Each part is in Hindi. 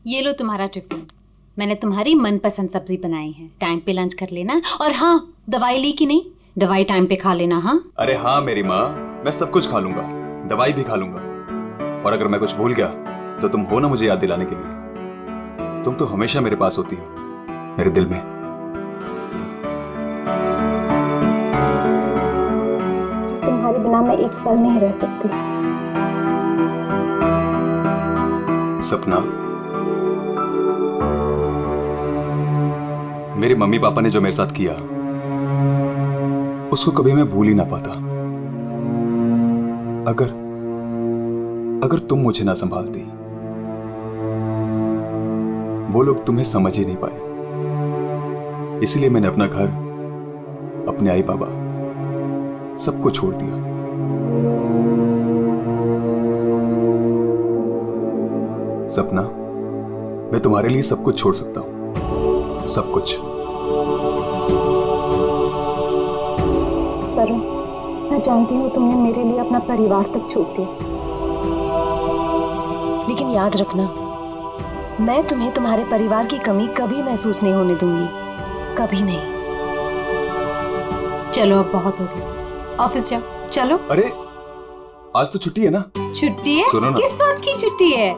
ये लो तुम्हारा टिफिन। मैंने तुम्हारी मनपसंद सब्जी बनाई है। टाइम पे लंच कर लेना। और हाँ, दवाई ली कि नहीं? दवाई टाइम पे खा लेना। हाँ अरे हाँ मेरी माँ, मैं सब कुछ खा लूंगा, दवाई भी खा लूंगा। और अगर मैं कुछ भूल गया तो तुम हो ना मुझे याद दिलाने के लिए। तुम तो हमेशा मेरे पास होती हो, मेरे दिल में। तुम्हारे बिना मैं एक पल नहीं रह सकती। सपना, मेरे मम्मी पापा ने जो मेरे साथ किया उसको कभी मैं भूल ही ना पाता। अगर तुम मुझे ना संभालती, वो लोग तुम्हें समझ ही नहीं पाए। इसलिए मैंने अपना घर, अपने आई बाबा, सबको छोड़ दिया। सपना, मैं तुम्हारे लिए सब कुछ छोड़ सकता हूं, सब कुछ। वरुण, मैं जानती हूँ तुमने मेरे लिए अपना परिवार तक छोड़ दिया, लेकिन याद रखना, मैं तुम्हें तुम्हारे परिवार की कमी कभी महसूस नहीं होने दूंगी, कभी नहीं। चलो अब बहुत हो गया, ऑफिस जाओ। चलो। अरे आज तो छुट्टी है ना? छुट्टी है? सुनो ना। किस बात की छुट्टी है?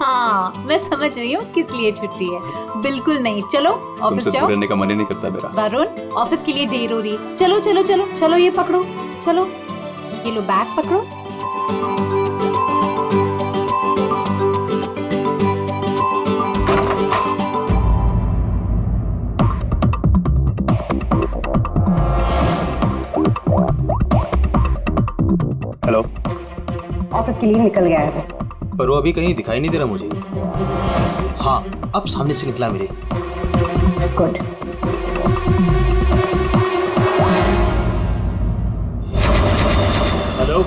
हाँ, मैं समझ रही हूँ किस लिए छुट्टी है। बिल्कुल नहीं, चलो ऑफिस तुमसे जाओ। रहने का मन ही नहीं करता मेरा। वरुण, ऑफिस के लिए देर हो रही है। चलो चलो चलो चलो, ये पकड़ो, चलो ये लो, बैग पकड़ो। हेलो। ऑफिस के लिए निकल गया है वो। पर वो अभी कहीं दिखाई नहीं दे रहा मुझे। हाँ, अब सामने से निकला मेरे। गुड। हेलो।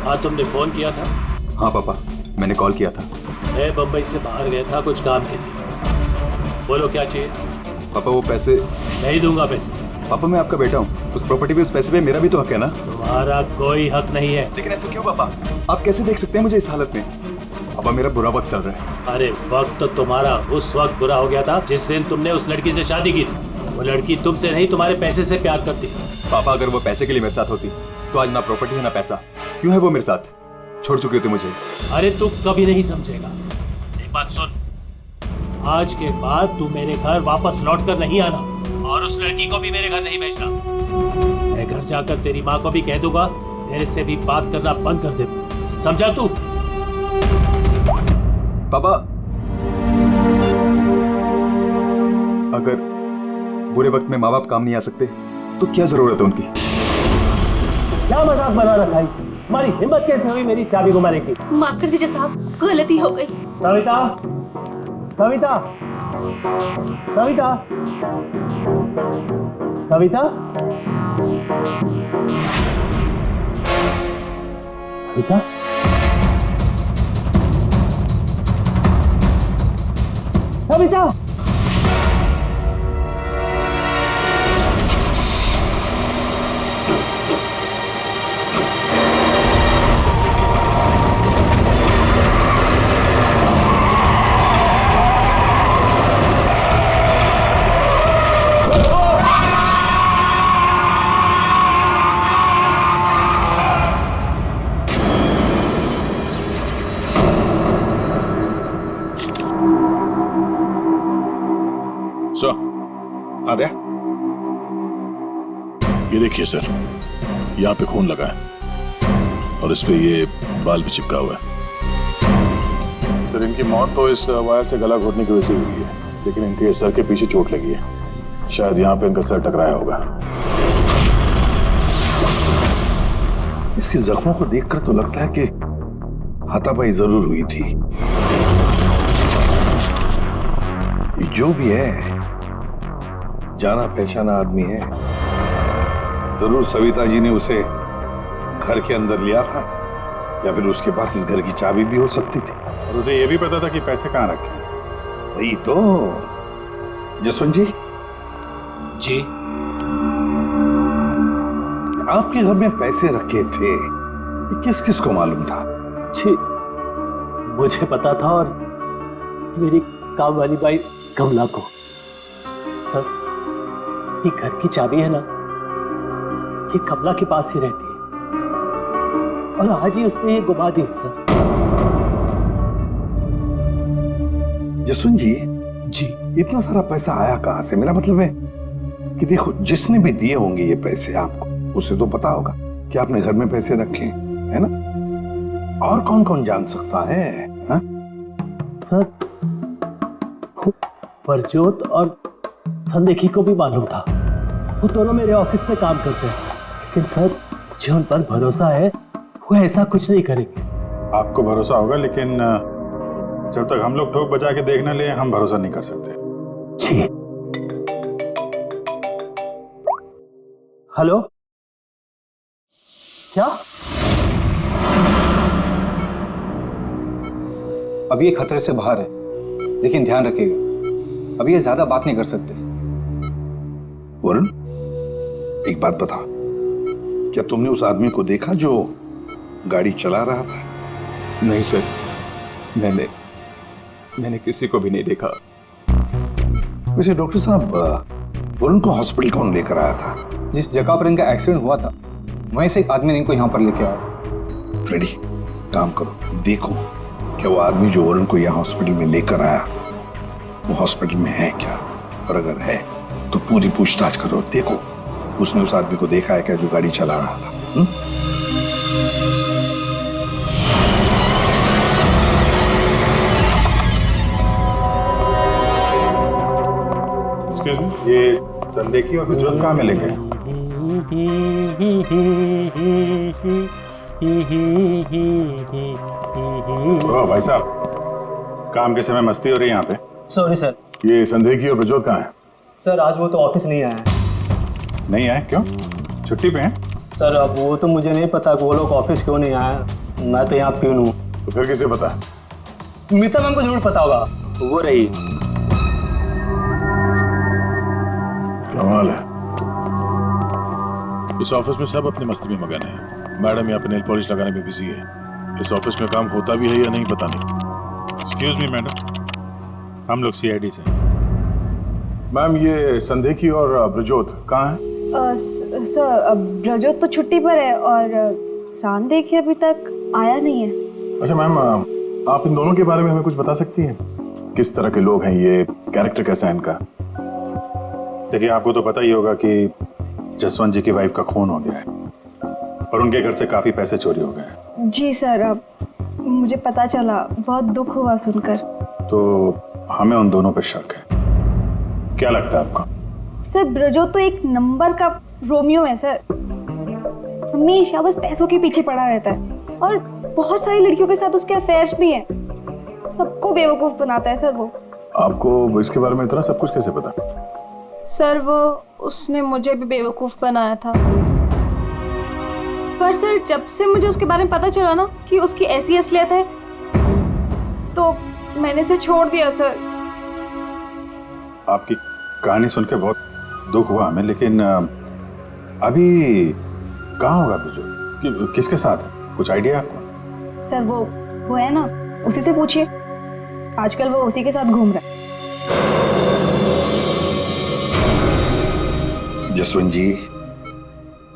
हाँ, तुमने फोन किया था? हाँ पापा, मैंने कॉल किया था। मैं बम्बई से बाहर गया था कुछ काम के लिए। बोलो क्या चाहिए? पापा वो पैसे। नहीं दूंगा पैसे। पापा मैं आपका बेटा हूँ, उस प्रॉपर्टी पे, उस पैसे पे मेरा भी तो हक है ना? तुम्हारा कोई हक नहीं है। लेकिन ऐसे क्यों पापा? आप कैसे देख सकते हैं मुझे इस हालत में? पापा मेरा बुरा वक्त चल रहा है। अरे वक्त तो तुम्हारा उस वक्त बुरा हो गया था जिस दिन तुमने उस लड़की से शादी की थी। वो लड़की तुमसे नहीं, तुम्हारे पैसे से प्यार करती। पापा अगर वो पैसे के लिए मेरे साथ होती तो आज ना प्रॉपर्टी है ना पैसा। क्यों है वो मेरे साथ? छोड़ चुकी होती मुझे। अरे तू कभी नहीं समझेगा। एक बात सुन, आज के बाद तू मेरे घर वापस लौट कर नहीं आना, और उस लड़की को भी मेरे घर नहीं भेजना। मैं घर जाकर तेरी माँ को भी कह दूंगा तेरे से भी बात करना बंद कर दे। समझा तू? पापा अगर बुरे वक्त में माँ बाप काम नहीं आ सकते तो क्या जरूरत है उनकी? क्या मजाक बना रखा है? तुम्हारी हिम्मत कैसे हुई मेरी चाबी घुमाने की? माफ कर दीजिए साहब, गलती हो गई। सविता, सविता, सविता, सविता, सविता, सविता। आ गया? ये देखिए सर, यहाँ पे खून लगा है और इस पे ये बाल भी चिपका हुआ है। सर इनकी मौत तो इस वायर से गला घोटने की वजह से हुई है, लेकिन इनके सर के पीछे चोट लगी है। शायद यहाँ पे इनका सर टकराया होगा। इसके जख्मों को देखकर तो लगता है कि हाथापाई जरूर हुई थी। ये जो भी है जाना पहचाना आदमी है। जरूर सविता जी ने उसे घर के अंदर लिया था, या फिर उसके पास इस घर की चाबी भी हो सकती थी। और उसे यह भी पता था कि पैसे कहाँ रखे। वही तो। जसवंत जी, जी आपके घर में पैसे रखे थे, ये किस किस को मालूम था? जी मुझे पता था, और मेरी काम वाली बाई कमला को। सर, ये घर की चाबी है ना, ये कमला के पास ही रहती है और आज ही उसने ये गुमा दी है सर। जसवंत जी, जी इतना सारा पैसा आया कहां से? मेरा मतलब है कि देखो, जिसने भी दिए होंगे ये पैसे आपको, उसे तो पता होगा कि आपने घर में पैसे रखे हैं, है ना? और कौन कौन जान सकता है? हा? सर, परजोत और संदेखी को भी मालूम था, वो दोनों मेरे ऑफिस में काम करते हैं, लेकिन सर जो उन पर भरोसा है वो ऐसा कुछ नहीं करेंगे। आपको भरोसा होगा, लेकिन जब तक हम लोग ठोक बजा के देख न ले, हम भरोसा नहीं कर सकते। जी। हेलो, क्या? अभी ये खतरे से बाहर है, लेकिन ध्यान रखिएगा, अभी ये ज्यादा बात नहीं कर सकते। वरुण, एक बात बता, क्या तुमने उस आदमी को देखा जो गाड़ी चला रहा था? नहीं सर, मैंने किसी को भी नहीं देखा। वैसे डॉक्टर साहब, वरुण को हॉस्पिटल कौन लेकर आया था? जिस जगह पर इनका एक्सीडेंट हुआ था, वहीं से एक आदमी ने इनको यहाँ पर लेके आया था। फ्रेडी, काम करो, देखो क्या वो आदमी जो वरुण को यहाँ हॉस्पिटल में लेकर आया वो हॉस्पिटल में है क्या, और अगर है तो पूरी पूछताछ करो, देखो उसने उस आदमी को देखा है क्या जो गाड़ी चला रहा था। एक्सक्यूज मी, ये संदेखी और प्रज्वल कहाँ मिलेंगे? ओ भाई साहब, काम के समय मस्ती हो रही है यहाँ पे। Sorry sir. ये संदेखी और प्रज्वल कहाँ है? सर आज वो तो ऑफिस नहीं आया है। नहीं आए? क्यों? छुट्टी पे हैं? सर अब वो तो मुझे नहीं पता कि वो लोग ऑफिस क्यों नहीं आए, मैं तो यहाँ प्यून हूँ। तो फिर किसे पता? मीता मैम को जरूर पता होगा, वो रही। कमाल है, इस ऑफिस में सब अपनी मस्ती में मगन है। मैडम यहाँ पे नेल पॉलिश लगाने में बिजी है। इस ऑफिस में काम होता भी है या नहीं पता नहीं। एक्सक्यूज मी मैडम, हम लोग सीआईडी से। मैम, ये संदेखी और ब्रजोत कहाँ है? सर ब्रजोत तो छुट्टी पर है और सांदेखी अभी तक आया नहीं है। अच्छा मैम, आप इन दोनों के बारे में हमें कुछ बता सकती हैं? किस तरह के लोग हैं ये, कैरेक्टर कैसा है इनका? देखिए, आपको तो पता ही होगा कि जसवंत जी की वाइफ का खून हो गया है और उनके घर से काफी पैसे चोरी हो गए। जी सर, अब मुझे पता चला, बहुत दुख हुआ सुनकर। तो हमें उन दोनों पर शक है। क्या लगता है आपको? सर ब्रजोत तो एक नंबर का रोमियो है सर, हमेशा बस पैसों के पीछे पड़ा रहता है और बहुत सारी लड़कियों के साथ उसके अफेयर्स भी हैं। सबको बेवकूफ बनाता है सर वो। आपको इसके बारे में इतना सब कुछ कैसे पता? सर वो उसने मुझे भी बेवकूफ बनाया था, पर सर जब से मुझे उसके बारे में पता चला ना कि उसकी ऐसी असलियत है, तो मैंने इसे छोड़ दिया सर। आपकी कहानी सुन के बहुत दुख हुआ हमें, लेकिन अभी कहाँ होगा ब्रजोत? किसके साथ है? कुछ आइडिया आपको? सर वो है ना, उसी से पूछिए, आजकल वो उसी के साथ घूम रहा है। जसवंत जी,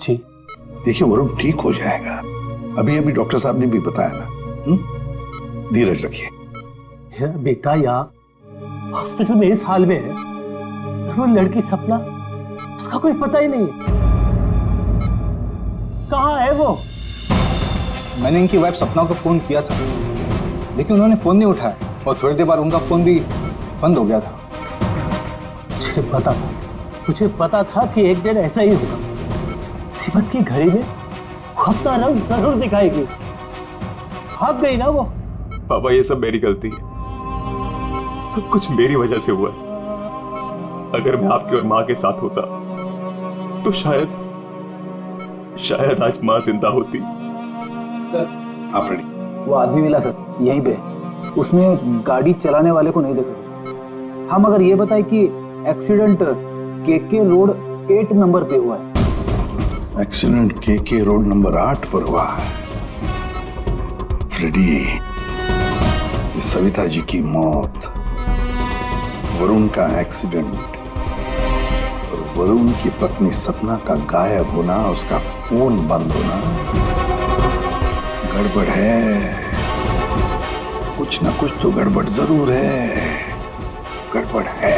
जी देखिए वरुण ठीक हो जाएगा, अभी अभी डॉक्टर साहब ने भी बताया ना। धीरज रखिए। बेटा यहाँ हॉस्पिटल में इस हाल में है, वो लड़की सपना, उसका कोई पता ही नहीं है। कहाँ है वो? मैंने इनकी वाइफ सपना को फोन किया था, लेकिन उन्होंने फोन नहीं उठाया और थोड़ी देर बाद उनका फोन भी बंद हो गया था। मुझे पता था कि एक दिन ऐसा ही होगा। मुसीबत की घड़ी में वो अपना रंग जरूर दिखाएगी। भाग गई ना वो। पापा, ये सब मेरी गलती है, सब कुछ मेरी वजह से हुआ। अगर मैं आपकी और माँ के साथ होता तो शायद आज माँ जिंदा होती। आप रेडी? वो आदमी मिला सर, यहीं पे। उसने गाड़ी चलाने वाले को नहीं देखा। हम अगर ये बताए कि एक्सीडेंट केके रोड 8 नंबर पे हुआ है। एक्सीडेंट केके रोड नंबर 8 पर हुआ है। फ्रेडी, ये सविता जी की मौत वरुण का एक्सीडेंट और वरुण की पत्नी सपना का गायब होना, उसका फोन बंद होना, गड़बड़ है। कुछ ना कुछ तो गड़बड़ जरूर है, गड़बड़ है।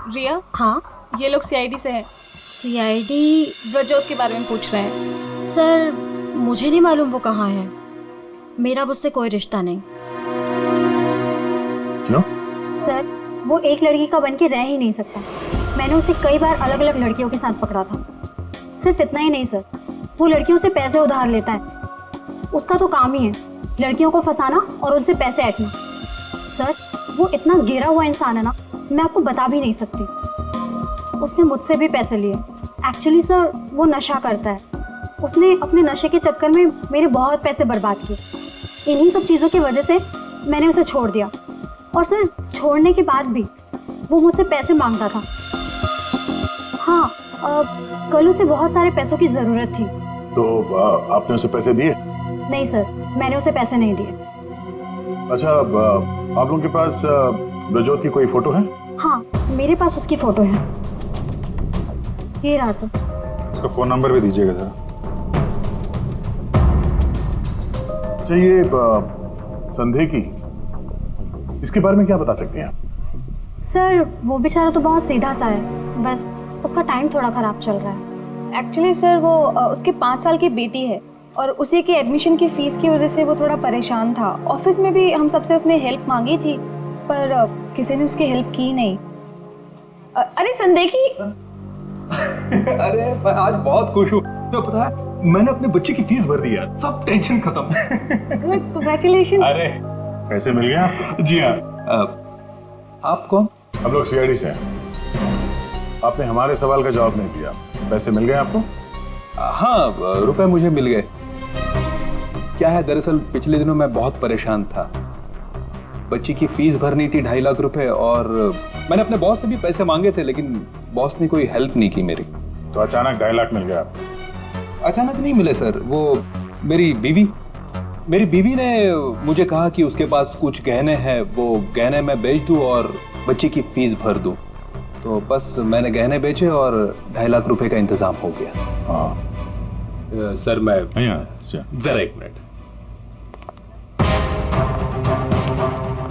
रिया, हाँ ये लोग सीआईडी से हैं। सीआईडी? ब्रजोत के बारे में पूछ रहे हैं। सर मुझे नहीं मालूम वो कहाँ है, मेरा उससे कोई रिश्ता नहीं। क्यों? सर वो एक लड़की का बन के रह ही नहीं सकता। मैंने उसे कई बार अलग अलग लड़कियों के साथ पकड़ा था। सिर्फ इतना ही नहीं सर, वो लड़कियों से पैसे उधार लेता है। उसका तो काम ही है लड़कियों को फंसाना और उनसे पैसे ऐंठना। सर वो इतना गिरा हुआ इंसान है ना, मैं आपको बता भी नहीं सकती। उसने मुझसे भी पैसे लिए। एक्चुअली सर वो नशा करता है। उसने अपने नशे के चक्कर में मेरे बहुत पैसे बर्बाद किए। इन्हीं सब चीज़ों की वजह से मैंने उसे छोड़ दिया। और सर छोड़ने के बाद भी वो मुझसे पैसे मांगता था। हाँ कल उसे बहुत सारे पैसों की ज़रूरत थी। तो आपने उसे पैसे दिए? नहीं सर, मैंने उसे पैसे नहीं दिए। अच्छा, आप लोगों के पास ब्रजोत की कोई फोटो है? हाँ मेरे पास उसकी फोटो है, ये रहा सर। उसका फोन नंबर भी दीजिएगा जरा। अच्छा ये संदेह की, इसके बारे में क्या बता सकते हैं आप? सर वो बेचारा तो बहुत सीधा सा है, बस उसका टाइम थोड़ा खराब चल रहा है। एक्चुअली सर वो उसके 5 साल की बेटी है और उसी के एडमिशन की फीस की वजह से वो थोड़ा परेशान था। ऑफिस में भी हम सबसे उसने हेल्प मांगी थी पर किसी ने उसकी हेल्प की नहीं। अरे संदेखी अरे मैं आज बहुत खुश हूँ। तो पता है मैंने अपने बच्चे की फीस भर दी यार, सब टेंशन खत्म। कांग्रेचुलेशंस। अरे पैसे मिल गए आपको? जी हाँ। आप कौन? हम लोग सीआईडी से हैं। आपने हमारे सवाल का जवाब नहीं दिया। पैसे मिल गए आपको? हाँ रुपए मुझे मिल गए। क्या है दरअसल पिछले दिनों मैं बहुत परेशान था। बच्ची की फीस भरनी थी 2.5 लाख रुपए और मैंने अपने बॉस से भी पैसे मांगे थे लेकिन बॉस ने कोई हेल्प नहीं की मेरी। तो अचानक 2.5 लाख मिल गया आपको? अचानक नहीं मिले सर, वो मेरी बीवी ने मुझे कहा कि उसके पास कुछ गहने हैं, वो गहने मैं बेच दूं और बच्ची की फीस भर दूं। तो बस मैंने गहने बेचे और 2.5 लाख रुपए का इंतजाम हो गया। हाँ सर मैं जरा 1 मिनट।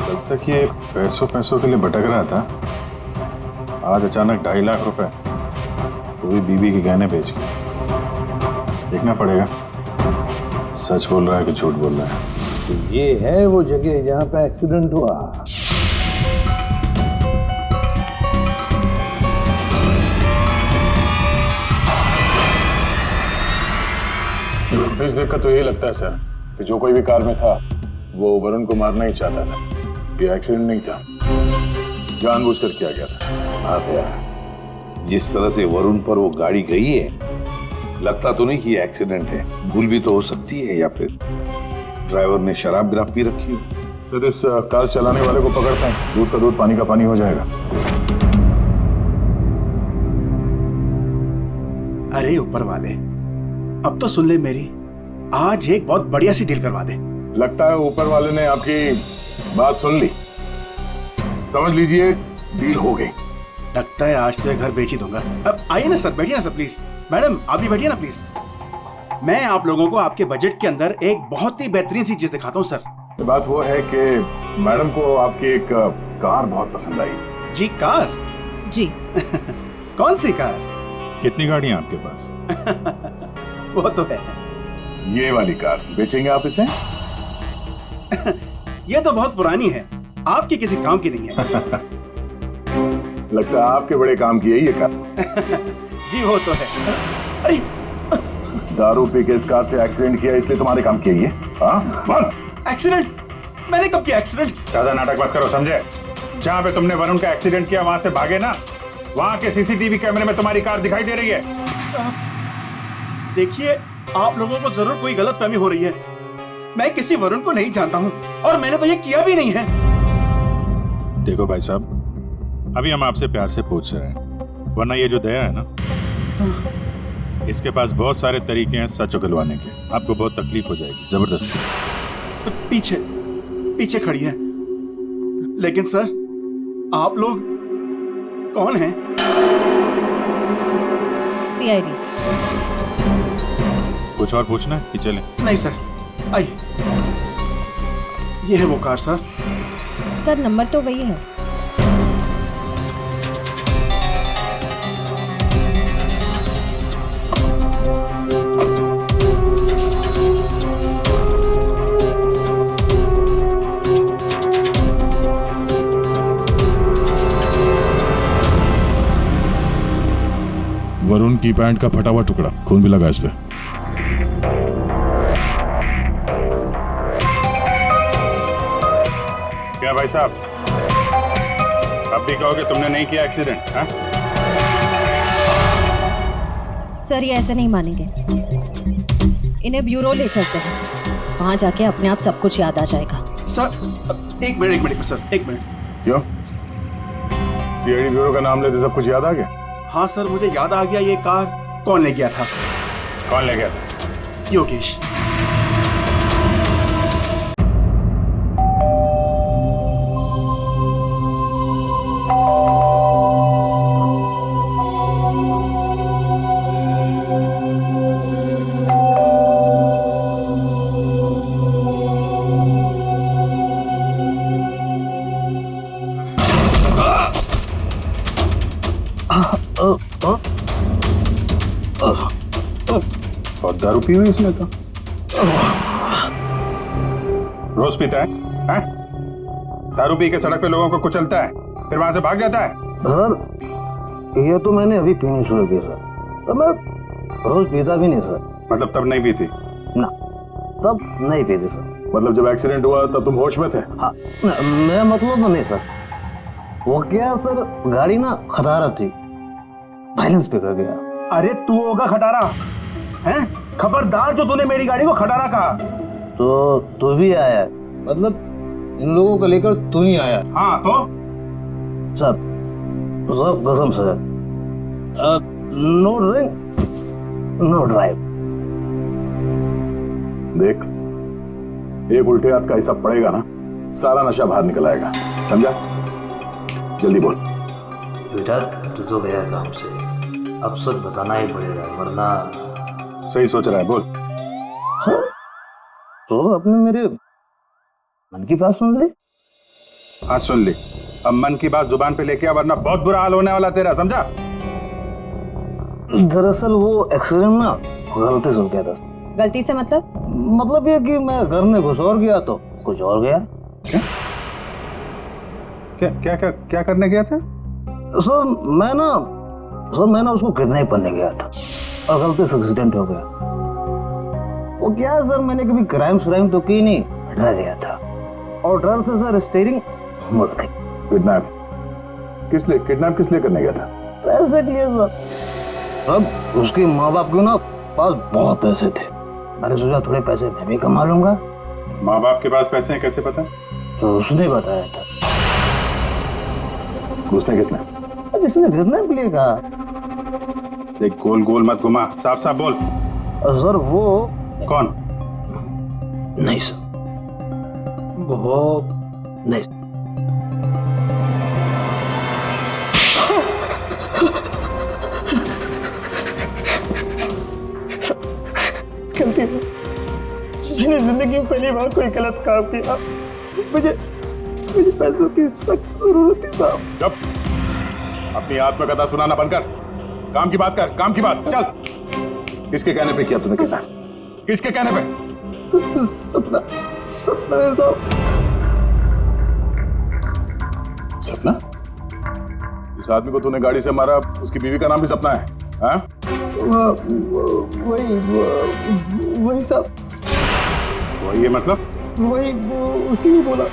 तब तक ये पैसों के लिए भटक रहा था, आज अचानक 2.5 लाख रुपए, वो भी बीवी के गहने बेच के। देखना पड़ेगा सच बोल रहा है कि झूठ बोल रहा है। तो ये है वो जगह जहां पे एक्सीडेंट हुआ। इस देखकर तो यही लगता है सर कि जो कोई भी कार में था वो वरुण को मारना ही चाहता था। ये एक्सीडेंट नहीं था, जानबूझकर किया गया था। हाँ यार, जिस तरह से वरुण पर वो गाड़ी गई है, लगता तो नहीं कि ये एक्सीडेंट है। भूल भी तो हो सकती है या फिर ड्राइवर ने शराब बिराब पी रखी हो। सर इस कार चलाने वाले को पकड़ते हैं, दूध का दूध पानी का पानी हो जाएगा। अरे ऊपर वाले, अब तो सुन ले मेरी, आज एक बहुत बढ़िया सी डील करवा दे। लगता है ऊपर वाले ने आपकी बात सुन ली। समझ लीजिए डील हो गई। लगता है आज तो ये घर बेच ही दूंगा। अब आइए ना सर, बैठिए ना सर प्लीज। मैडम आप भी बैठिए ना प्लीज। मैं आप लोगों को आपके बजट के अंदर एक बहुत ही बेहतरीन सी चीज दिखाता हूँ सर। बात वो है कि मैडम को आपकी एक कार बहुत पसंद आई। जी कार? जी। कौन सी कार? कितनी गाड़ियां आपके पास? वो तो है। ये वाली कार बेचेंगे आप इसे? ये तो बहुत पुरानी है, आपके किसी काम की नहीं है। लगता है आपके बड़े काम की है ये कार। जी वो तो है। अरे दारू पी के इस कार से एक्सीडेंट किया इसलिए तुम्हारे काम की है ये? हाँ? एक्सीडेंट? मैंने कब किया एक्सीडेंट? ज्यादा नाटक मत करो, समझे? जहाँ पे तुमने वरुण का एक्सीडेंट किया वहां से भागे ना, वहां के सीसीटीवी कैमरे में तुम्हारी कार दिखाई दे रही है। देखिए आप लोगों को जरूर कोई गलतफहमी हो रही है। मैं किसी वरुण को नहीं जानता हूं और मैंने तो ये किया भी नहीं है। देखो भाई साहब, अभी हम आपसे प्यार से पूछ रहे हैं, वरना ये जो दया है ना, इसके पास बहुत सारे तरीके हैं सच उगलवाने के। आपको बहुत तकलीफ हो जाएगी जबरदस्ती। पीछे पीछे खड़ी है। लेकिन सर, आप लोग कौन हैं? सीआईडी। कुछ और पूछना है कि चले? नहीं सर, आइए। ये है वो कार सर। सर नंबर तो वही है। वरुण की पैंट का फटा हुआ टुकड़ा, खून भी लगा इस पे। क्या भाई साहब, अब भी कहोगे तुमने नहीं किया एक्सीडेंट? हाँ? सर ये ऐसे नहीं मानेंगे, इन्हें ब्यूरो ले चलते हैं, वहां जाके अपने आप सब कुछ याद आ जाएगा। सर एक मिनट सर, एक मिनट। क्यों? सीआईडी ब्यूरो का नाम लेते सब कुछ याद आ गया? हाँ सर, मुझे याद आ गया ये कार कौन ले गया था। कौन ले गया था? योगेश। और दारू पी हुई इसने तो। रोज पीता है? हैं? दारू पी के सड़क पे लोगों को कुचलता है, फिर वहां से भाग जाता है। सर ये तो मैंने अभी पीनी शुरू की सर, तो मैं रोज पीता भी नहीं सर। मतलब तब नहीं पीती? ना, तब नहीं पीती सर। मतलब जब एक्सीडेंट हुआ तब तुम होश में थे? हाँ, मैं मतलब नहीं सर, वो क्या सर, गाड़ी ना खटारा थी, बैलेंस पे कर गया। अरे तू होगा खटारा, हैं? खबरदार जो तूने मेरी गाड़ी को खटारा कहा। तो तू भी आया, मतलब इन लोगों को लेकर तू ही आया? हाँ तो सब कसम sir, no drink no drive. देख, एक उल्टे हाथ का हिसाब पड़ेगा ना, सारा नशा बाहर निकल आएगा, समझा? जल्दी बोल। बेटा तू तो गया काम से, अब सच बताना ही पड़ेगा वरना। सही सोच रहा है, बोल। हाँ? तो आपने मेरे मन की बात सुन ली? हाँ सुन ली, अब मन की बात जुबान पे लेके आ, वरना बहुत बुरा हाल होने वाला तेरा, समझा? दरअसल वो एक्सीडेंट ना गलती से हो गया था। गलती से मतलब ये कि मैं घर में घुस और गया तो कुछ और गया। क्या करने गया था? सर मैं ना उसको किडनैप करने गया था और गलती से एक्सीडेंट हो गया। वो क्या है सर, मैंने कभी क्राइम तो की नहीं, डर गया था और डर से सर स्टीयरिंग मुड़ गई। किडनैप किस लिए करने गया था? पैसे के लिए सर। अब उसके माँ बाप के ना पास बहुत पैसे थे, मैंने सोचा थोड़े पैसे मैं भी कमा लूंगा। माँ बाप के पास पैसे हैं कैसे पता? तो उसने बताया था। किसने? जिसने किडनैप के लिए कहा। देख, गोल मत घुमा, साफ बोल। सर वो कौन? नहीं सर, वो नहीं। गलती मैंने जिंदगी में पहली बार कोई गलत काम किया। मुझे पैसों की सख्त जरूरत थी साहब। चुप, अपनी आत्मकथा सुनाना बंद कर, काम की बात कर, काम की बात। चल, किसके कहने पे किया तूने किडनैप? किसके कहने पे? सपना है साहब। सपना? इस आदमी को तूने गाड़ी से मारा, उसकी बीवी का नाम भी सपना है? हाँ? वही साहब। वही है मतलब? वही उसी ने बोला।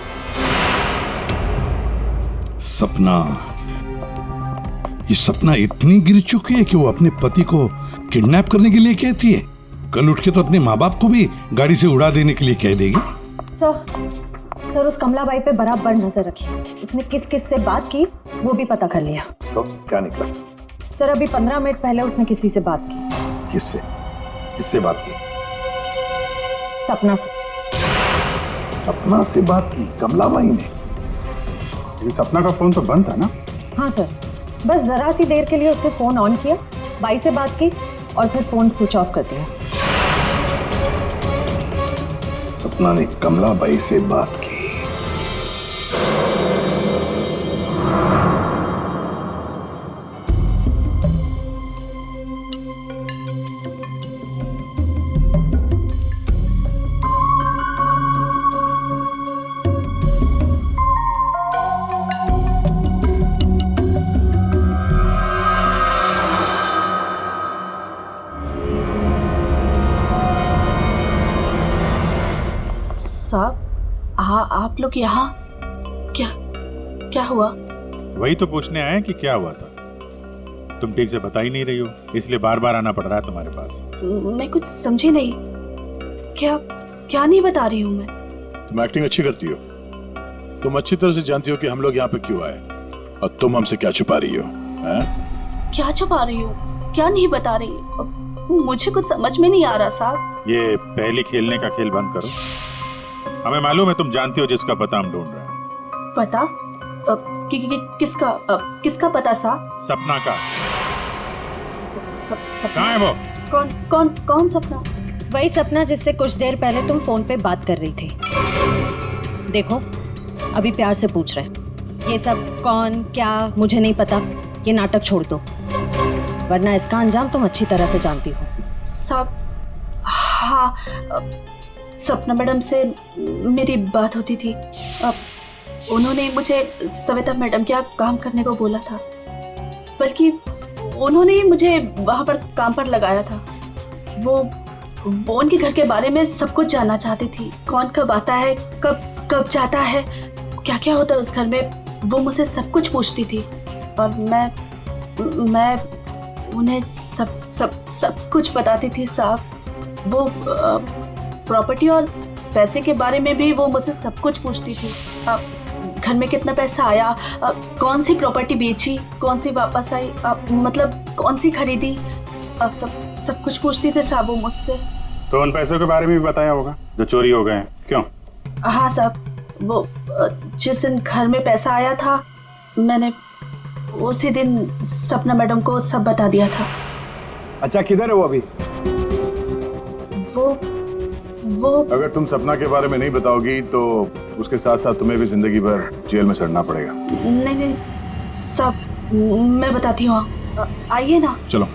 सपना, ये सपना इतनी गिर चुकी है कि वो अपने पति को किडनैप करने के लिए कहती है, कल उठ के तो अपने माँ बाप को भी गाड़ी से उड़ा देने के लिए कह देगी। सर उस कमलाबाई पे बराबर नजर रखिए, उसने किस से बात की वो भी पता कर लिया। तो क्या निकला? सर अभी 15 मिनट पहले उसने किसी से बात की। किससे बात की? सपना से। सपना से बात की कमलाबाई ने? लेकिन सपना का फोन तो बंद था ना? हाँ सर, बस जरा सी देर के लिए उसने फोन ऑन किया, बाई से बात की और फिर फोन स्विच ऑफ कर दिया। सपना ने कमलाबाई से बात की। साहब, आप लोग यहाँ क्या हुआ? वही तो पूछने आए कि क्या हुआ था। तुम ठीक से बता ही नहीं रही हो, इसलिए बार बार आना पड़ रहा है तुम्हारे पास। मैं कुछ समझी नहीं। क्या नहीं बता रही हूँ मैं? तुम एक्टिंग अच्छी करती हो। तुम अच्छी तरह से जानती हो कि हम लोग यहाँ पे क्यों आए, और तुम हमसे क्या छुपा रही हो? क्या छुपा रही हो? क्या नहीं बता रही? मुझे कुछ समझ में नहीं आ रहा साहब। ये पहले खेलने का खेल बंद करो। हमें मालूम है तुम जानती हो जिसका पता हम ढूंढ रहे हैं। पता? किसका पता साहब? सपना का। सपना? कहाँ है वो? कौन सपना? वही सपना जिससे कुछ देर पहले तुम फोन पे बात कर रही थी। देखो, अभी प्यार से पूछ रहे, ये सब कौन क्या मुझे नहीं पता, ये नाटक छोड़ दो, वरना इसका अंजाम तुम अच्छी तरह से जानती हो। साहब, हाँ, सपना मैडम से मेरी बात होती थी। उन्होंने मुझे सविता मैडम के यहाँ काम करने को बोला था, बल्कि उन्होंने ही मुझे वहाँ पर काम पर लगाया था। वो उनके घर के बारे में सब कुछ जानना चाहती थी। कौन कब आता है, कब जाता है, क्या क्या होता है उस घर में, वो मुझसे सब कुछ पूछती थी। और मैं उन्हें सब कुछ बताती थी साहब। वो प्रॉपर्टी और पैसे के बारे में भी वो मुझसे सब कुछ पूछती थी। घर में कितना पैसा आया, कौन सी प्रॉपर्टी बेची, कौन सी वापस आई, मतलब कौन सी खरीदी, सब कुछ पूछती थी साहब वो मुझसे। तो उन पैसों के बारे में भी बताया होगा जो चोरी हो गए हैं, क्यों? हाँ साहब, वो जिस दिन घर में पैसा आया था, मैंने उसी दिन सपना मैडम को सब बता दिया था। अच्छा, किधर है वो अभी? वो अगर तुम सपना के बारे में नहीं बताओगी तो उसके साथ साथ तुम्हें भी जिंदगी भर जेल में सड़ना पड़ेगा। नहीं सब मैं बताती हूँ, आइए ना। चलो।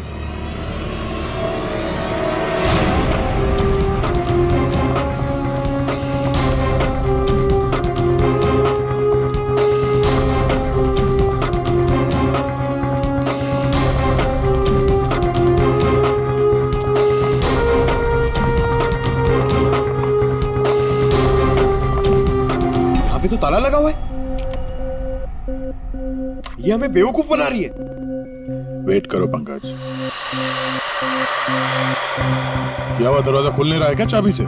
तो ताला लगा हुआ है। ये हमें बेवकूफ बना रही है। वेट करो पंकज। क्या हुआ, दरवाजा खुल नहीं रहा है क्या चाबी से?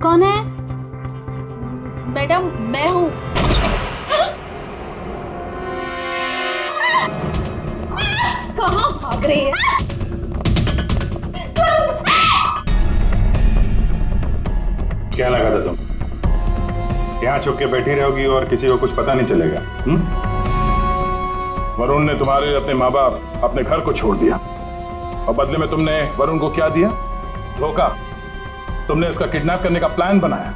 कौन है? मैडम, मैं हूँ। कहाँ भाग रही है? क्या लगा था तुम यहाँ छुप के बैठी रहोगी और किसी को कुछ पता नहीं चलेगा? वरुण ने तुम्हारे अपने माँ बाप अपने घर को छोड़ दिया, और बदले में तुमने वरुण को क्या दिया? धोखा। तुमने इसका किडनैप करने का प्लान बनाया।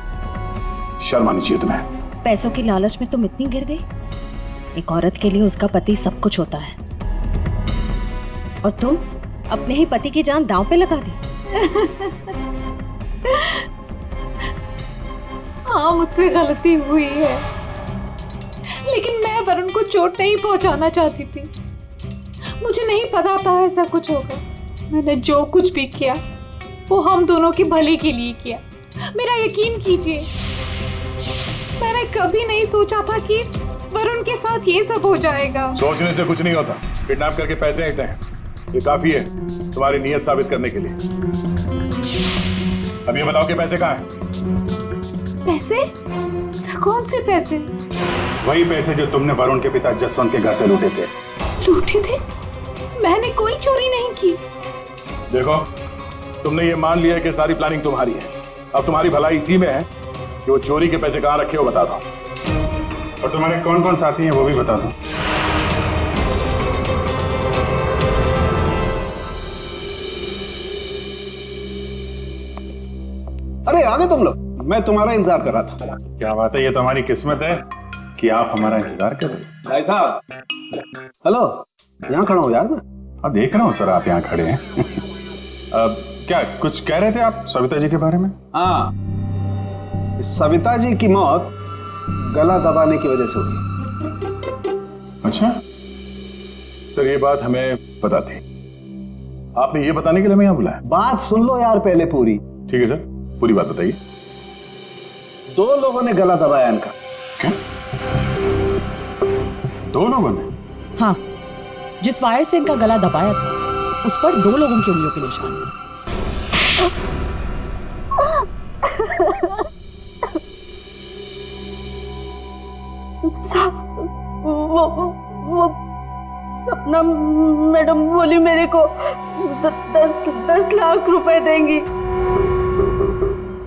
शर्म आनी चाहिए तुम्हें। पैसों की लालच में तुम इतनी गिर गई? एक औरत के लिए उसका पति सब कुछ होता है, और तुम अपने ही पति की जान दांव पे लगा दी। हाँ, मुझसे गलती हुई है, लेकिन मैं वरुण को चोट नहीं पहुंचाना चाहती थी। मुझे नहीं पता था ऐसा कुछ होगा। मैंने जो कुछ भी किया वो हम दोनों की भले के लिए किया। मेरा यकीन कीजिए, मैंने कभी नहीं सोचा था कि वरुण के साथ ये सब हो जाएगा। सोचने से कुछ नहीं होता। किडनैप करके पैसे आते हैं, ये काफी है तुम्हारी नीयत साबित करने के लिए। अब ये बताओ कि पैसे कहाँ हैं? पैसे? कौन से पैसे? वही पैसे जो तुमने वरुण के पिता जसवंत के घर से लूटे थे। लूटे थे? मैंने कोई चोरी नहीं की। देखो, तुमने ये मान लिया कि सारी प्लानिंग तुम्हारी है, अब तुम्हारी भलाई इसी में है कि वो चोरी के पैसे कहाँ रखे हो बता दो, और तुम्हारे कौन कौन साथी हैं वो भी बता दो। अरे आ गए तुम लोग, मैं तुम्हारा इंतजार कर रहा था। क्या बात है, ये तो हमारी किस्मत है कि आप हमारा इंतजार कर रहे हैं। भाई साहब, हेलो, यहाँ खड़ा हूँ यार मैं। हाँ देख रहा हूँ सर, आप यहाँ खड़े हैं। अब क्या कुछ कह रहे थे आप सविता जी के बारे में? हाँ, सविता जी की मौत गला दबाने की वजह से हुई। अच्छा सर, ये बात हमें पता थी। आपने ये बताने के लिए हमें यहाँ बुलाया? बात सुन लो यार पहले पूरी। ठीक है सर, पूरी बात बताइए। 2 लोगों ने गला दबाया इनका। क्या? 2 लोगों ने? हाँ, जिस वायर से इनका गला दबाया था उस पर 2 लोगों की उंगलियों के निशान थे। वो सपना मैडम बोली मेरे को 10 लाख रुपए देंगी।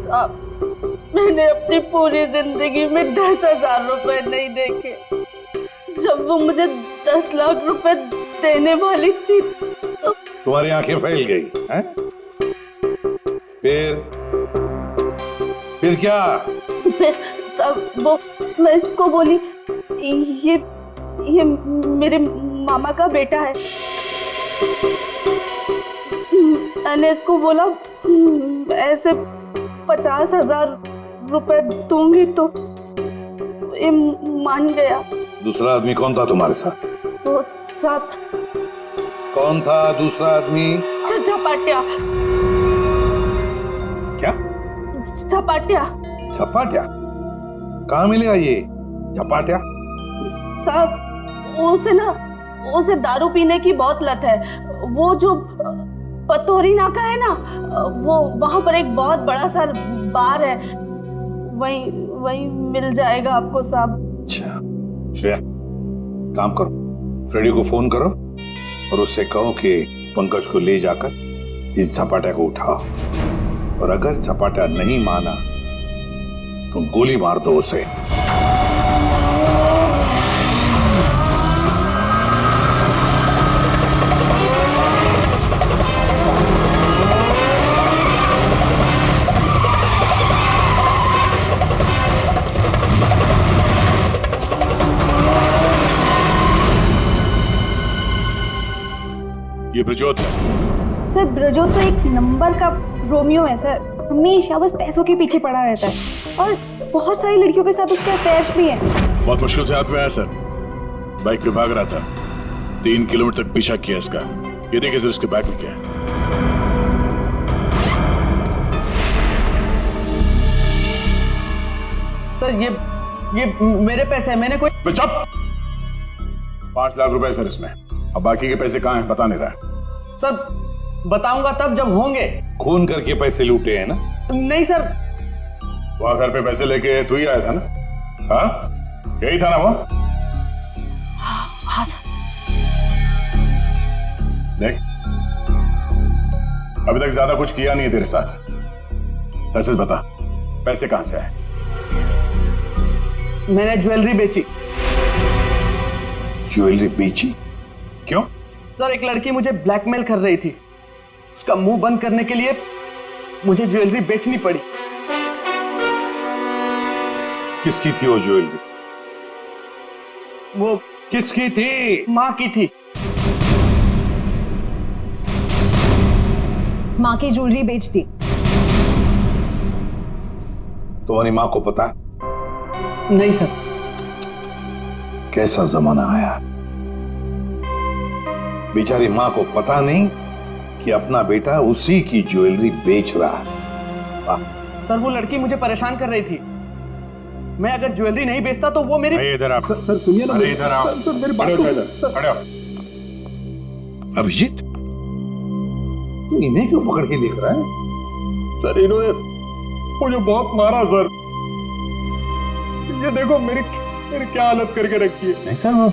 साहब, मैंने अपनी पूरी जिंदगी में 10,000 रुपए नहीं देखे। जब वो मुझे 10 लाख रुपए देने वाली थी तो तुम्हारी आंखें फैल गई हैं? फिर क्या? सब वो मैं इसको बोली ये मेरे मामा का बेटा है। मैंने इसको बोला ऐसे 50,000 रुपए दूंगी तो ये मान गया। दूसरा आदमी कौन था तुम्हारे साथ? वो सब कौन था दूसरा आदमी? झपाटिया। क्या? झपाटिया। झपाटिया? कहाँ मिलेगा ये झपाटिया? साहब, उसे दारू पीने की बहुत लत है। वो जो पतोरी नाका है ना, वो वहां पर एक बहुत बड़ा सा बार है, वही मिल जाएगा आपको साहब। अच्छा श्रेया, काम करो, फ्रेडी को फोन करो और उससे कहो कि पंकज को ले जाकर इस झपाटा को उठाओ, और अगर झपाटा नहीं माना तो गोली मार दो उसे। ये ब्रजोत है। सर ब्रजोत तो एक नंबर का रोमियो है सर, हमेशा बस पैसों के पीछे पड़ा रहता है और बहुत सारी लड़कियों के साथ उसके अफेयर्स भी हैं। बहुत मुश्किल से हाथ में आया सर, बाइक पे भाग रहा था, 3 किलोमीटर तक पीछा किया इसका। ये देखिए सर, इसके बैग में क्या है। सर ये मेरे पैसे हैं, मैंने कोई। चुप! 5 लाख रुपए सर इसमें, अब बाकी के पैसे कहाँ हैं पता नहीं रहा। सर बताऊंगा तब जब होंगे। खून करके पैसे लूटे हैं ना? नहीं सर। वहां घर पे पैसे लेके तू ही आया था ना? हाँ यही था ना वो? हाँ सर। देख, अभी तक ज्यादा कुछ किया नहीं है तेरे साथ, सच सच बता पैसे कहां से आए? मैंने ज्वेलरी बेची। ज्वेलरी बेची? क्यों? सर एक लड़की मुझे ब्लैकमेल कर रही थी, उसका मुंह बंद करने के लिए मुझे ज्वेलरी बेचनी पड़ी। किसकी थी वो ज्वेलरी? वो किसकी थी? माँ की थी। माँ की ज्वेलरी बेच दी। तुम्हारी माँ को पता है? नहीं सर। कैसा जमाना आया, बेचारी माँ को पता नहीं कि अपना बेटा उसी की ज्वेलरी बेच रहा है। सर वो लड़की मुझे परेशान कर रही थी, मैं अगर ज्वेलरी नहीं बेचता तो वो मेरी। इधर आप। सर सुनिए ना, इधर आओ। सर मेरी बात खड़े हो। अभिजीत, तू इन्हें क्यों पकड़ के देख रहा है? सर इन्होंने मुझे बहुत मारा सर, ये देखो मेरी क्या हालत करके रखी है। नहीं सर, वो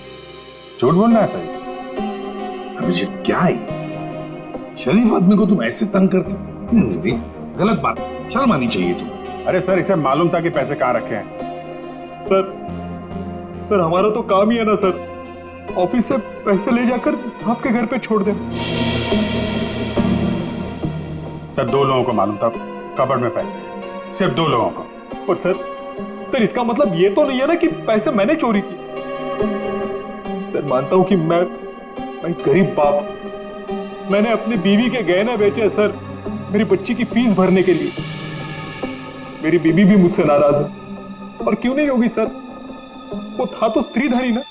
झूठ बोल रहा है सर। अभिजीत क्या है, शरीफ आदमी को तुम ऐसे तंग करते? गलत बात, शर्म आनी चाहिए तुम। अरे सर, इसे मालूम था कि पैसे कहाँ रखे हैं। सर हमारा तो काम ही है ना सर, ऑफिस से पैसे ले जाकर आपके घर पे छोड़ दे। सर 2 लोगों को मालूम था कबर्ड में पैसे, सिर्फ 2 लोगों को। पर सर इसका मतलब ये तो नहीं है ना कि पैसे मैंने चोरी किए। सर मानता हूं कि मैं गरीब बाप, मैंने अपनी बीवी के गहने बेचे सर, मेरी बच्ची की फीस भरने के लिए। मेरी बीवी भी मुझसे नाराज है, और क्यों नहीं होगी सर, वो था तो स्त्रीधनी ना।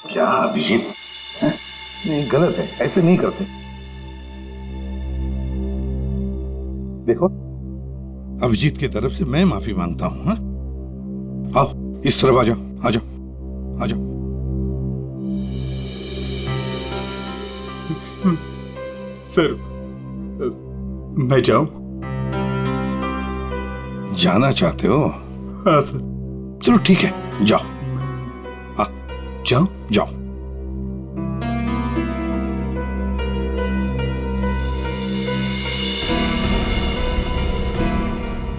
क्या अभिजीत, नहीं गलत है, ऐसे नहीं करते। देखो अभिजीत की तरफ से मैं माफी मांगता हूं। हाँ, आओ इस तरफ आ जाओ, आ जाओ, आ जाओ। सर मैं जाऊं? जाना चाहते हो? हाँ सर। चलो ठीक है, जाओ। जाओ? जाओ।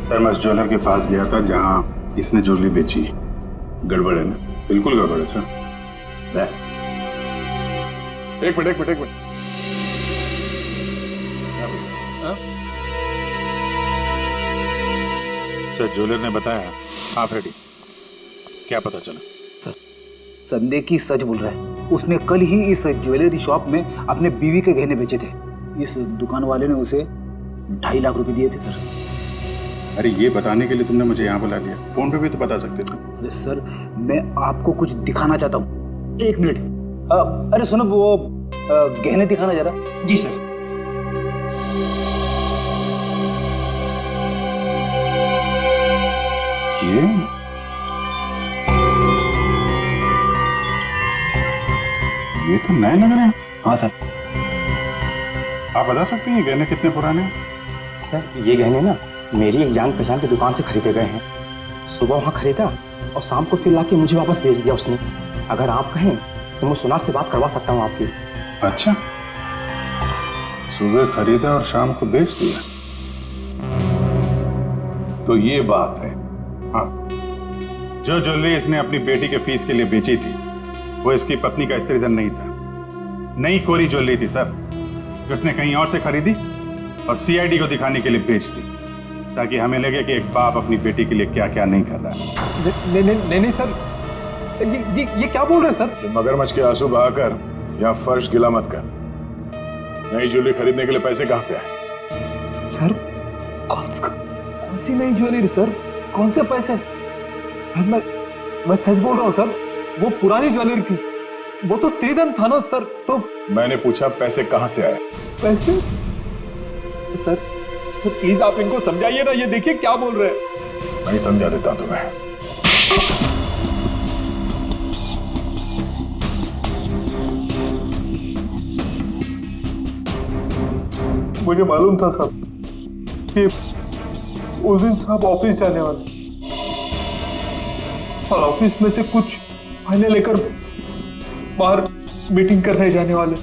सर मैं उस ज्वेलर के पास गया था जहां इसने ज्वेलरी बेची। गड़बड़ है ना? बिल्कुल गड़बड़ है सर। एक मिनट। सर ज्वेलर ने बताया आप रेडी, क्या पता चला? संदेह की सच बोल रहा है, उसने कल ही इस ज्वेलरी शॉप में अपने बीवी के गहने बेचे थे। इस दुकान वाले ने उसे 2.5 लाख रुपए दिए थे सर। अरे ये बताने के लिए तुमने मुझे यहाँ बुला लिया, फोन पे भी तो बता सकते थे। अरे सर मैं आपको कुछ दिखाना चाहता हूँ, 1 मिनट। अरे सुनो, वो गहने दिखाना जरा। जी सर। ये तो नए लग रहे हैं। हाँ सर। आप बता सकते हैं ये गहने कितने पुराने हैं? सर ये गहने ना मेरी एक जान पहचान की दुकान से खरीदे गए हैं। सुबह वहाँ खरीदा और शाम को फिर लाके मुझे वापस भेज दिया उसने। अगर आप कहें तो मैं सुनार से बात करवा सकता हूँ आपकी। अच्छा, सुबह खरीदा और शाम को बेच दिया, तो ये बात है। हाँ, जो ज्वेलरी इसने अपनी बेटी के फीस के लिए बेची थी वो इसकी पत्नी का स्त्रीधन नहीं था, नई कोरी ज्वेलरी थी सर, जो उसने कहीं और से खरीदी और सीआईडी को दिखाने के लिए बेच दी, ताकि हमें लगे कि एक बाप अपनी बेटी के लिए क्या क्या नहीं कर रहा है। नहीं सर, ये क्या बोल रहे हैं सर? मगरमच्छ के आंसू बहाकर यहाँ फर्श गिला मत कर। नई ज्वेलरी खरीदने के लिए पैसे कहाँ से आए? सर कौन सी नई ज्वेलरी सर, कौन से पैसे? मैं सच बोल रहा हूँ सर, वो पुरानी ज्वेलरी थी, वो तो स्त्रीधन था ना सर। तो मैंने पूछा पैसे कहाँ से आए? पैसे? सर प्लीज आप इनको समझाइए ना, ये देखिए क्या बोल रहे हैं। मैं समझा देता तुम्हें। मुझे मालूम था साहब कि उस दिन साहब ऑफिस जाने वाले और ऑफिस में से कुछ फाइलें लेकर बाहर मीटिंग करने जाने वाले।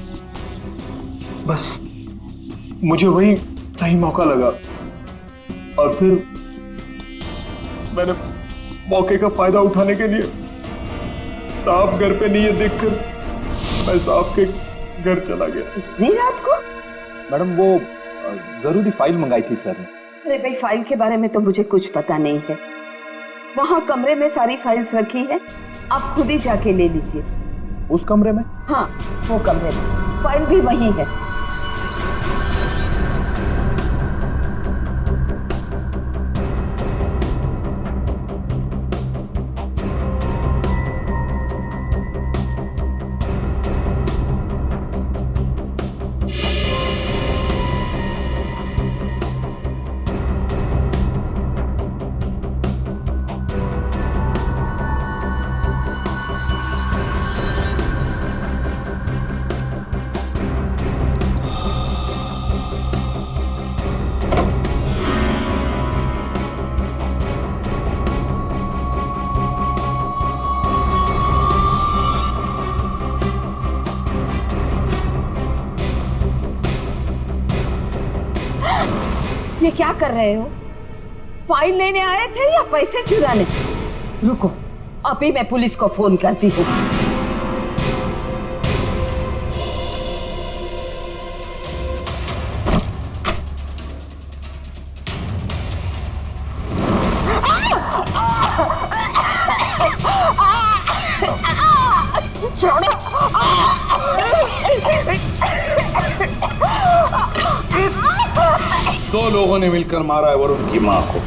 बस मुझे वही सही मौका लगा और फिर मैंने मौके का फायदा उठाने के लिए साहब घर पे नहीं है देखकर मैं साहब के घर चला गया। नहीं रात को? मैडम वो जरूरी फाइल मंगाई थी सर ने। अरे भाई फाइल के बारे में तो मुझे कुछ पता नहीं है। वहाँ कमरे में सारी फाइल्स रखी है, आप खुद ही जाके ले लीजिए। उस कमरे में? हाँ वो कमरे में, फाइल भी वही है। ये क्या कर रहे हो? फाइल लेने आए थे या पैसे चुराने? रुको, अभी मैं पुलिस को फोन करती हूँ। छोड़ो। दो लोगों ने मिलकर मारा है वरुण की मां को।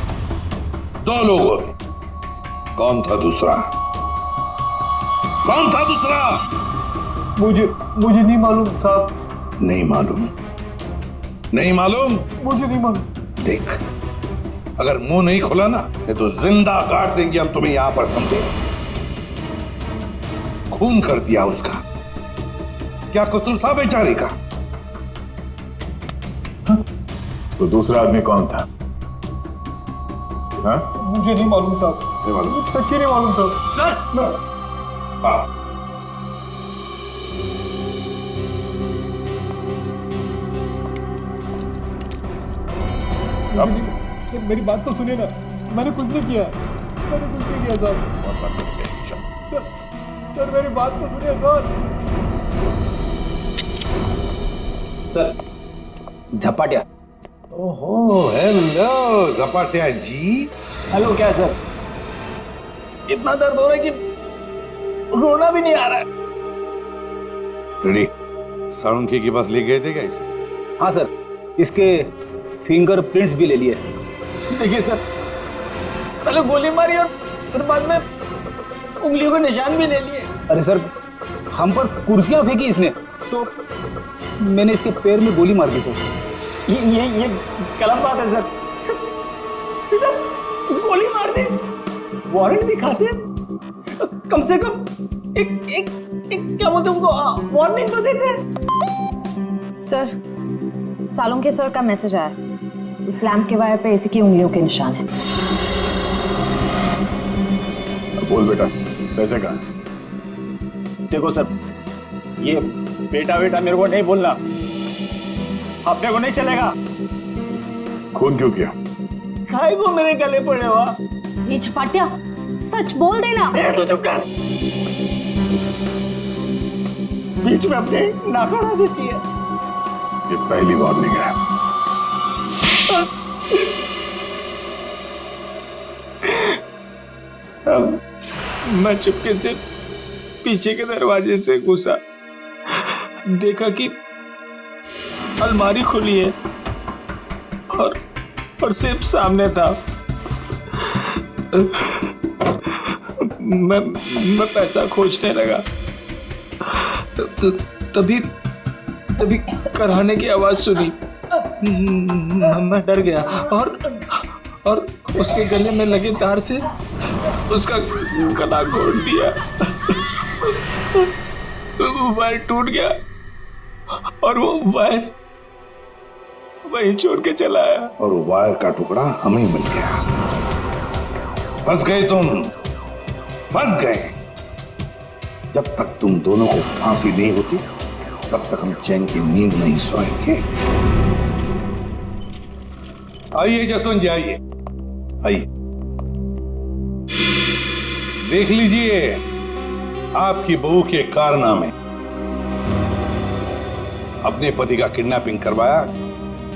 दो लोगों ने। कौन था दूसरा? कौन था दूसरा? मुझे नहीं मालूम साहब। नहीं मालूम? नहीं मालूम? मुझे नहीं मालूम। देख, अगर मुंह नहीं खोला ना तो जिंदा काट देंगे हम तुम्हें यहां पर, समझे? खून कर दिया उसका। क्या कसूर था बेचारी का? तो दूसरा आदमी कौन था? हाँ? मुझे नहीं मालूम साहब। नहीं मालूम? सच्ची नहीं मालूम साहब। सर! हाँ। मेरी बात तो सुनिए ना, मैंने कुछ नहीं किया। मैंने कुछ नहीं किया साहब। सर मेरी बात तो सुनिए सर। झपाटिया। ओहो, हेलो झपाटिया जी। हेलो, क्या सर? इतना दर्द हो रहा है कि रोना भी नहीं आ रहा है। रेडी? साळुंखे के पास ले गए थे क्या इसे? हाँ सर, इसके फिंगरप्रिंट्स भी ले लिए। देखिए सर, पहले गोली मारी और फिर बाद में उंगलियों के निशान भी ले लिए। अरे सर, हम पर कुर्सियां फेंकी इसने, तो मैंने इसके पैर में गोली मार दी सर। ये गलत बात है सर। सीधा गोली मार दी। वारंट दिखाते कम से कम एक क्या बोलते उनको वार्निंग तो देते। सर, सालुंखे सर का मैसेज आया। उस लैंप के वायर पे इसी की उंगलियों के निशान है। बोल बेटा, पैसे कहाँ? देखो सर, ये बेटा बेटा मेरे को नहीं बोलना, अपने को नहीं चलेगा। खून क्यों किया? खाए को मेरे गले पड़े हुआ। ये झपाटिया, सच बोल देना। तो चुप कर। बीच में अपने नाक देती है। ये पहली वार्निंग है। सब मैं चुपके से पीछे के दरवाजे से घुसा, देखा कि अलमारी खुली है और सिर्फ सामने था। मैं पैसा खोजने लगा, तभी कराने की आवाज सुनी। मैं डर गया और उसके गले में लगे तार से उसका गला घोट दिया। वायर टूट गया और वो वायर वहीं छोड़ के चला आया। और वायर का टुकड़ा हमें मिल गया। फंस गए तुम, फंस गए। जब तक तुम दोनों को फांसी नहीं होती तब तक हम चैन की नींद नहीं सोएंगे। आइए जसवंत जी, आइए आइए। देख लीजिए आपकी बहू के कारनामे। अपने पति का किडनैपिंग करवाया,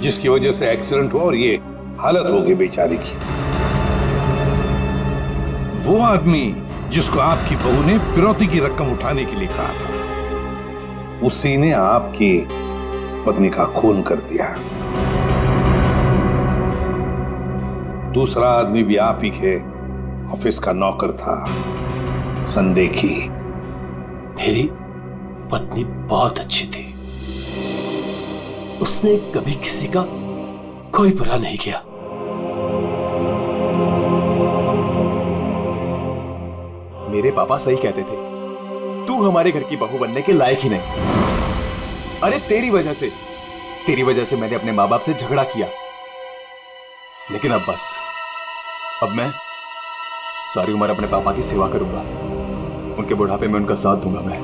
जिसकी वजह से एक्सीडेंट हुआ और ये हालत हो गई बेचारी की। वो आदमी जिसको आपकी बहू ने फिरौती की रकम उठाने के लिए कहा था, उसी ने आपकी पत्नी का खून कर दिया। दूसरा आदमी भी आप ही के ऑफिस का नौकर था, संदेखी। मेरी पत्नी बहुत अच्छी थी, उसने कभी किसी का कोई बुरा नहीं किया। मेरे पापा सही कहते थे, तू हमारे घर की बहू बनने के लायक ही नहीं। अरे तेरी वजह से मैंने अपने माँ बाप से झगड़ा किया, लेकिन अब बस, अब मैं सारी उम्र अपने पापा की सेवा करूंगा। उनके बुढ़ापे में उनका साथ दूंगा मैं।